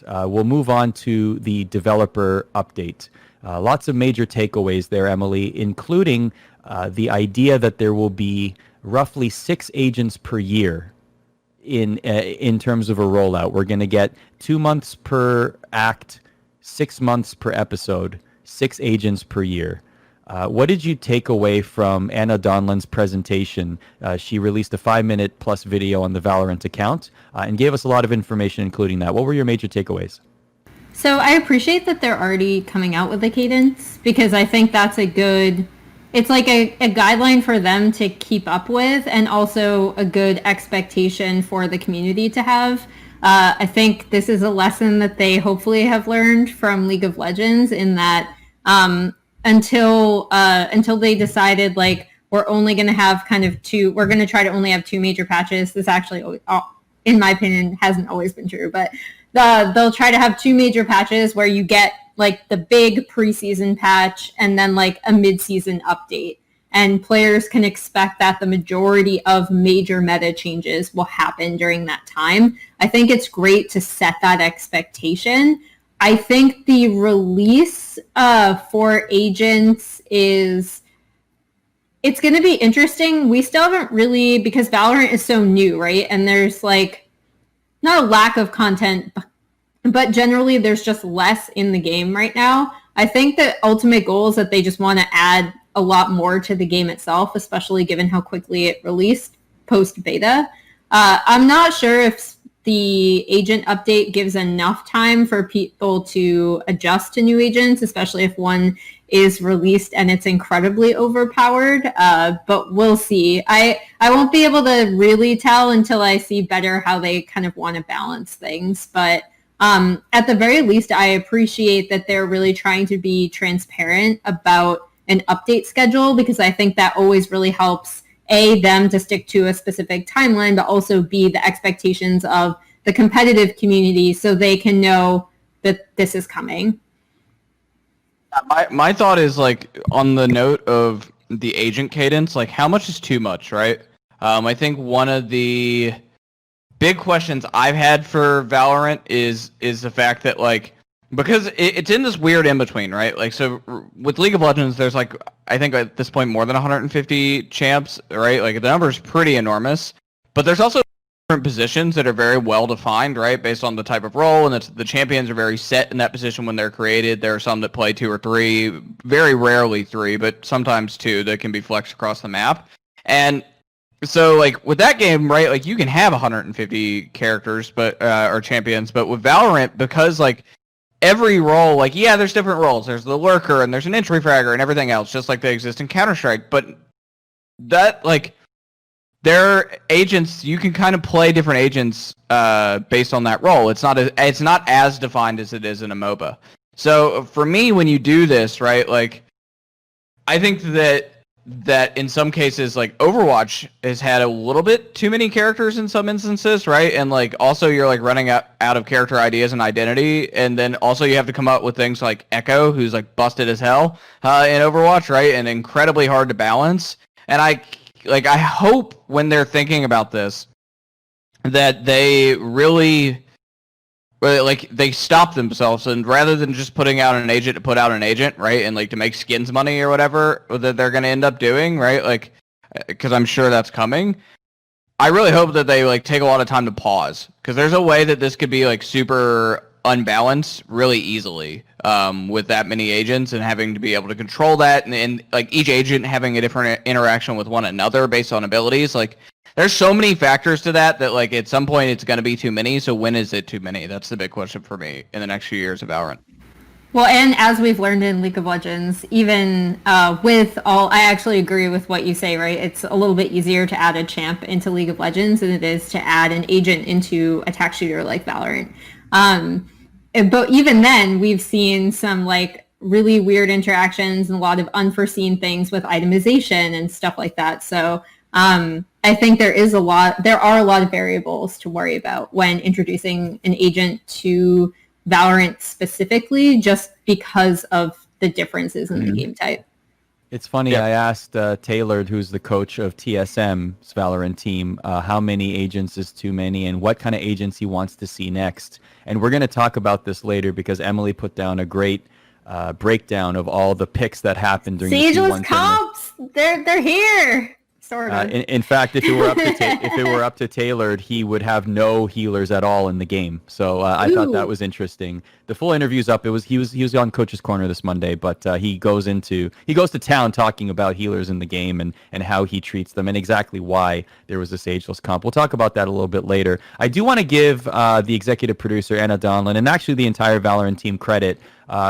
We'll move on to the developer update. Lots of major takeaways there, Emily, including the idea that there will be roughly 6 agents per year in terms of a rollout. We're going to get 2 months per act, 6 months per episode, 6 agents per year. What did you take away from Anna Donlan's presentation? She released a 5-minute plus video on the Valorant account and gave us a lot of information, including that. What were your major takeaways? So I appreciate that they're already coming out with a cadence, because I think that's it's like a guideline for them to keep up with, and also a good expectation for the community to have. I think this is a lesson that they hopefully have learned from League of Legends, in that until they decided, like, we're only going to have we're going to try to only have 2 major patches. This actually, in my opinion, hasn't always been true, but they'll try to have 2 major patches where you get like the big preseason patch and then like a mid-season update. And players can expect that the majority of major meta changes will happen during that time. I think it's great to set that expectation. I think the release for agents it's going to be interesting. We still haven't really, because Valorant is so new, right? And there's like not a lack of content, but generally there's just less in the game right now. I think the ultimate goal is that they just want to add a lot more to the game itself, especially given how quickly it released post-beta. I'm not sure if the agent update gives enough time for people to adjust to new agents, especially if one is released and it's incredibly overpowered, but we'll see. I won't be able to really tell until I see better how they kind of want to balance things, but at the very least, I appreciate that they're really trying to be transparent about an update schedule, because I think that always really helps, A, them to stick to a specific timeline, but also B, the expectations of the competitive community, so they can know that this is coming. My thought is, like, on the note of the agent cadence, like, how much is too much, right? I think one of the big questions I've had for Valorant is the fact that, like, because it's in this weird in-between, right? Like, so with League of Legends, there's, like, I think at this point more than 150 champs, right? Like, the number is pretty enormous. But there's also different positions that are very well defined, right? Based on the type of role, and the champions are very set in that position when they're created. There are some that play 2 or 3, very rarely 3, but sometimes 2 that can be flexed across the map. And so, like, with that game, right, like, you can have 150 characters, but or champions, but with Valorant, because, like, every role, like, yeah, there's different roles. There's the lurker, and there's an entry fragger, and everything else, just like they exist in Counter-Strike. But that, like, their agents, you can kind of play different agents based on that role. It's not as defined as it is in a MOBA. So for me, when you do this, right, like, I think that in some cases, like, Overwatch has had a little bit too many characters in some instances, right? And, like, also you're, like, running out of character ideas and identity, and then also you have to come up with things like Echo, who's, like, busted as hell in Overwatch, right? And incredibly hard to balance. And I hope when they're thinking about this that they really, like, they stop themselves, and rather than just putting out an agent to put out an agent, right, and, like, to make skins money or whatever that they're going to end up doing, right, like, because I'm sure that's coming, I really hope that they, like, take a lot of time to pause, because there's a way that this could be, like, super unbalanced really easily with that many agents, and having to be able to control that, and like, each agent having a different interaction with one another based on abilities. Like, there's so many factors to that, like, at some point it's going to be too many. So when is it too many? That's the big question for me in the next few years of Valorant. Well, and as we've learned in League of Legends, even with all, I actually agree with what you say, right? It's a little bit easier to add a champ into League of Legends than it is to add an agent into a tech shooter like Valorant. But even then, we've seen some, like, really weird interactions and a lot of unforeseen things with itemization and stuff like that. So I think there are a lot of variables to worry about when introducing an agent to Valorant specifically, just because of the differences in the game type. It's funny, Yeah. I asked Taylor, who's the coach of TSM's Valorant team, how many agents is too many and what kind of agents he wants to see next. And we're going to talk about this later because Emily put down a great breakdown of all the picks that happened during the T1 Siegeless tournament. comps, they're here. Sort of. In fact, if it were up to if it were up to Taylor, he would have no healers at all in the game. So I thought that was interesting. The full interview's up. He was on Coach's Corner this Monday, but he goes to town talking about healers in the game and how he treats them and exactly why there was this ageless comp. We'll talk about that a little bit later. I do want to give the executive producer Anna Donlan and actually the entire Valorant team credit.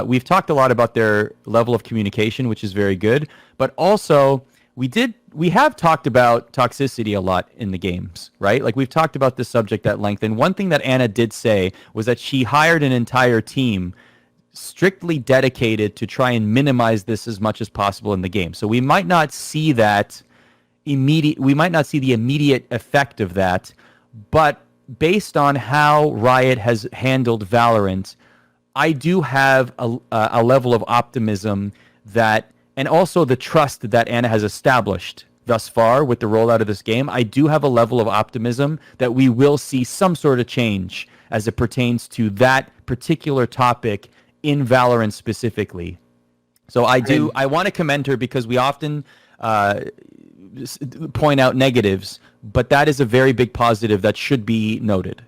We've talked a lot about their level of communication, which is very good, but also we have talked about toxicity a lot in the games, right? Like we've talked about this subject at length. And one thing that Anna did say was that she hired an entire team strictly dedicated to try and minimize this as much as possible in the game. So we might not see the immediate effect of that, but based on how Riot has handled Valorant, I do have a level of optimism that, and also the trust that Anna has established thus far with the rollout of this game, I do have a level of optimism that we will see some sort of change as it pertains to that particular topic in Valorant specifically. So I want to commend her because we often point out negatives, but that is a very big positive that should be noted.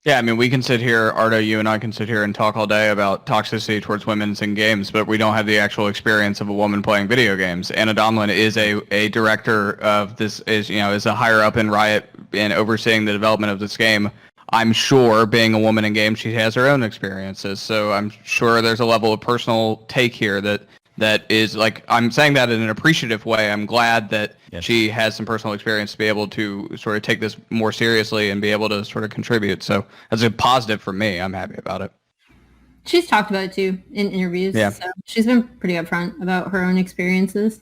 Yeah, I mean, we can sit here, Arda, you and I can sit here and talk all day about toxicity towards women in games, but we don't have the actual experience of a woman playing video games. Anna Donlan is a director of this, is a higher up in Riot and overseeing the development of this game. I'm sure, being a woman in games, she has her own experiences. So I'm sure there's a level of personal take here that is, like, I'm saying that in an appreciative way. I'm glad that she has some personal experience to be able to sort of take this more seriously and be able to sort of contribute. So that's a positive for me. I'm happy about it. She's talked about it too in interviews. Yeah. So she's been pretty upfront about her own experiences.